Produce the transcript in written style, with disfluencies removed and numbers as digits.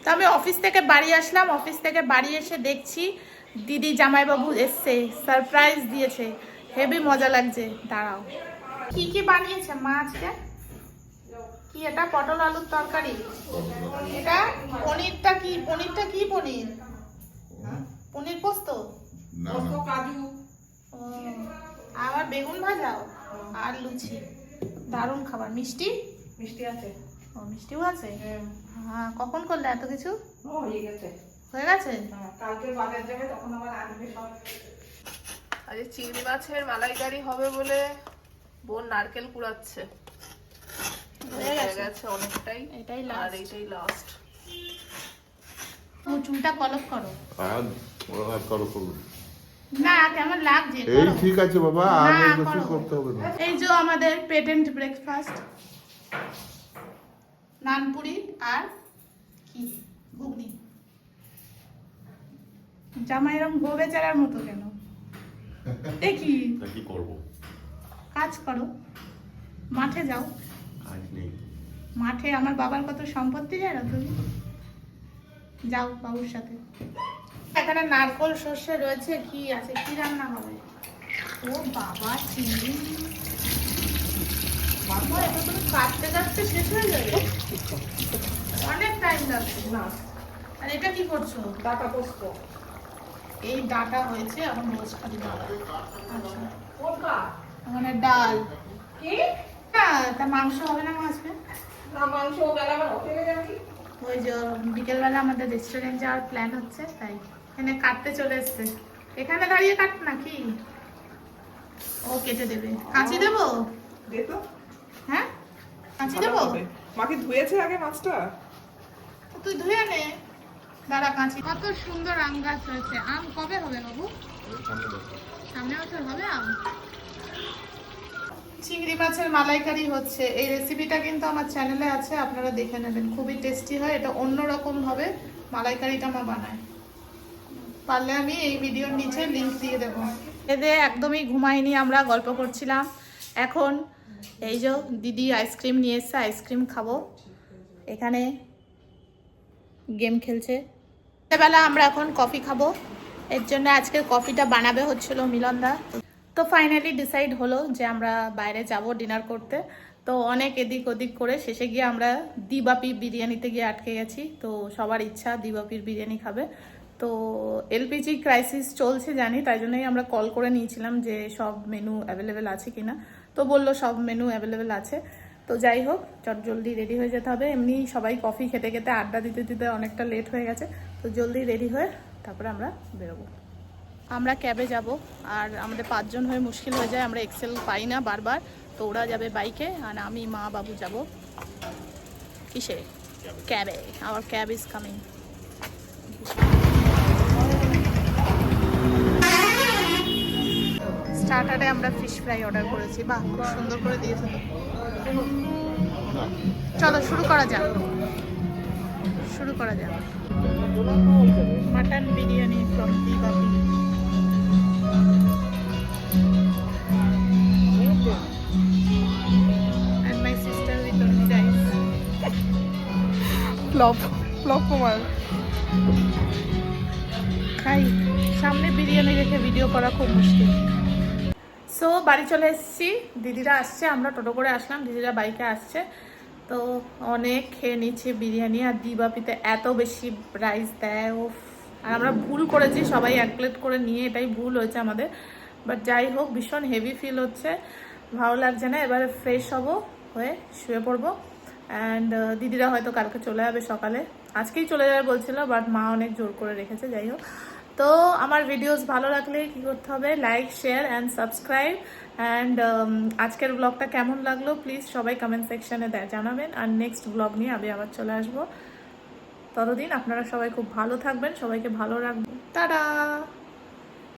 তো আমি অফিস থেকে বাড়ি আসলাম, অফিস থেকে বাড়ি এসে দেখছি দিদি জামাইবাবু এসছে, সারপ্রাইজ দিয়েছে, হেভি মজা লাগছে। দাঁড়াও, কি কি বানিয়েছে মা আজকে? কি এটা? পটল আলুর তরকারি। এটা পনিরটা কি? পনিরটা কি পনির? পনির পোস্ত, কাজু, আবার বেগুন ভাজাও আর লুচি। দারুণ খাবার। মিষ্টি মিষ্টি আছে। ও, মিষ্টিও আছে। হ্যাঁ, কখন করলে এত কিছু? হয়ে গেছে। হয়ে গেছে। কালকে বাজার যাবে, তখন আবার আনবে সব। আজ চিংড়ি মাছের মালাইকারি হবে বলে বোন নারকেল কুড়াচ্ছে। হয়ে গেছে অনেকটাই, এটাই আর লাস্ট। এটাই লাস্ট। চুলটা কলপ করো। আর করো করো। না, কেমন লাগছে? এই করো। ঠিক আছে বাবা, আর না, বেশি করো। করতে হবে না। এই যে আমাদের পেটেন্ট ব্রেকফাস্ট, নানপুরি আর কি ঘুগনি। জামা এরকম গোবে চারার মতো কেন? এ কি? তা কি করব? কাজ করো, মাঠে যাও। কাজ নেই। মাঠে আমার বাবার কত সম্পত্তি জানো তুমি? যাও বাবুর সাথে। এখানে নারকোল সর্ষে রয়েছে। কি আছে? কি রান্না হবে? ও বাবা, চিংড়ি। বাবা, এটা তুমি কাটতে কাটতে শেষ হয়ে যাবে, অনেক টাইম লাগবে। না, আর এটা কি করছো? ডাটা পোস্ত। এই ডাটা হয়েছে, এখন রোজ খালি ডাটা। আচ্ছা, কোনটা? মানে ডাল। কি? হ্যাঁ, তা মাংস হবে না আজকে? না, মাংস গেলে আবার হোটেলে যাবি। ওই যে বিকেলবেলা আমাদের রেস্টুরেন্ট যাওয়ার প্ল্যান হচ্ছে, তাই এখানে কাটতে চলে এসছে। এখানে দাঁড়িয়ে কাট নাকি? ও কেটে দেবে। কাঁচি দেবো? দে তো। হ্যাঁ, কাঁচি ভালো দেবো? হবে। মা কি ধুয়েছে আগে মাছটা? তুই ধুয়ে নে। দাঁড়া, কাঁচি। কত সুন্দর আম গাছ হয়েছে। আম কবে হবে বাবু? সামনে বছর হবে আম। চিংড়ি মাছের মালাইকারি হচ্ছে। এই রেসিপিটা কিন্তু আমার চ্যানেলে আছে, আপনারা দেখে নেবেন। খুবই টেস্টি হয় এটা, অন্যরকম ভাবে মালাইকারিটা মা বানায়। পারলে আমি এই ভিডিওর নিচে লিংক দিয়ে দেবো। এতে একদমই ঘুমাইনি, আমরা গল্প করছিলাম। এখন এই যে দিদি আইসক্রিম নিয়ে এসছে, আইসক্রিম খাবো। এখানে গেম খেলছে। বেলা আমরা এখন কফি খাবো, এর জন্য আজকে কফিটা বানাবে হচ্ছিল মিলনদা। তো ফাইনালি ডিসাইড হলো যে আমরা বাইরে যাব ডিনার করতে। তো অনেক এদিক ওদিক করে শেষে গিয়ে আমরা দিবাপি বিরিয়ানিতে গিয়ে আটকে গেছি। তো সবার ইচ্ছা দিবাপির বিরিয়ানি খাবে। তো এলপিজি ক্রাইসিস চলছে জানি, তাই জন্যই আমরা কল করে নিয়েছিলাম যে সব মেনু অ্যাভেলেবেল আছে কিনা। তো বললো সব মেনু অ্যাভেলেবেল আছে। তো যাই হোক, চট জলদি রেডি হয়ে যেতে হবে। এমনি সবাই কফি খেতে খেতে আড্ডা দিতে দিতে অনেকটা লেট হয়ে গেছে। তো জলদি রেডি হয়ে তারপরে আমরা বেরোবো। আমরা ক্যাবে যাব, আর আমাদের 5 জন হয়ে মুশকিল হয়ে যায়, আমরা এক্সেল পাই না বারবার। তো ওরা যাবে বাইকে, আর আমি মা বাবু যাব কিসে? ক্যাবে। Our cab is coming. স্টার্টারে আমরা ফিশ ফ্রাই অর্ডার করেছি। বাহ, খুব সুন্দর করে দিয়েছে তো। চলো শুরু করা যাক, শুরু করা যাক। Mutton biryani from দিবাপি। And my sister with only rice. Flop Kumar. খাই, সামনে বিরিয়ানি রেখে ভিডিও করা খুব মুশকিল। সো বাড়ি চলে এসেছি, দিদিরা আসছে, আমরা টোটো করে আসলাম, দিদিরা বাইকে আসছে। তো অনেক খেয়ে নিচ্ছি বিরিয়ানি। আর দিবাপিতে এত বেশি রাইস দেয় ও, আর আমরা ভুল করেছি, সবাই 1 প্লেট করে নিয়ে, এটাই ভুল হয়েছে আমাদের। বাট যাই হোক, ভীষণ হেভি ফিল হচ্ছে, ভালো লাগছে না। এবারে ফ্রেশ হব, হয়ে শুয়ে পড়বো। অ্যান্ড দিদিরা হয়তো কালকে চলে যাবে সকালে, আজকেই চলে যাবে বলছিল, বাট মা অনেক জোর করে রেখেছে। যাই হোক, তো আমার ভিডিওস ভালো লাগলে কি করতে হবে? Like, share and subscribe. And আজকের ব্লগটা কেমন লাগলো প্লিজ সবাই কমেন্ট সেকশনে জানাবেন। আর নেক্সট ব্লগ নিয়ে আমি আবার চলে আসবো। ততদিন আপনারা সবাই খুব ভালো থাকবেন, সবাইকে ভালো রাখবেন। টাটা।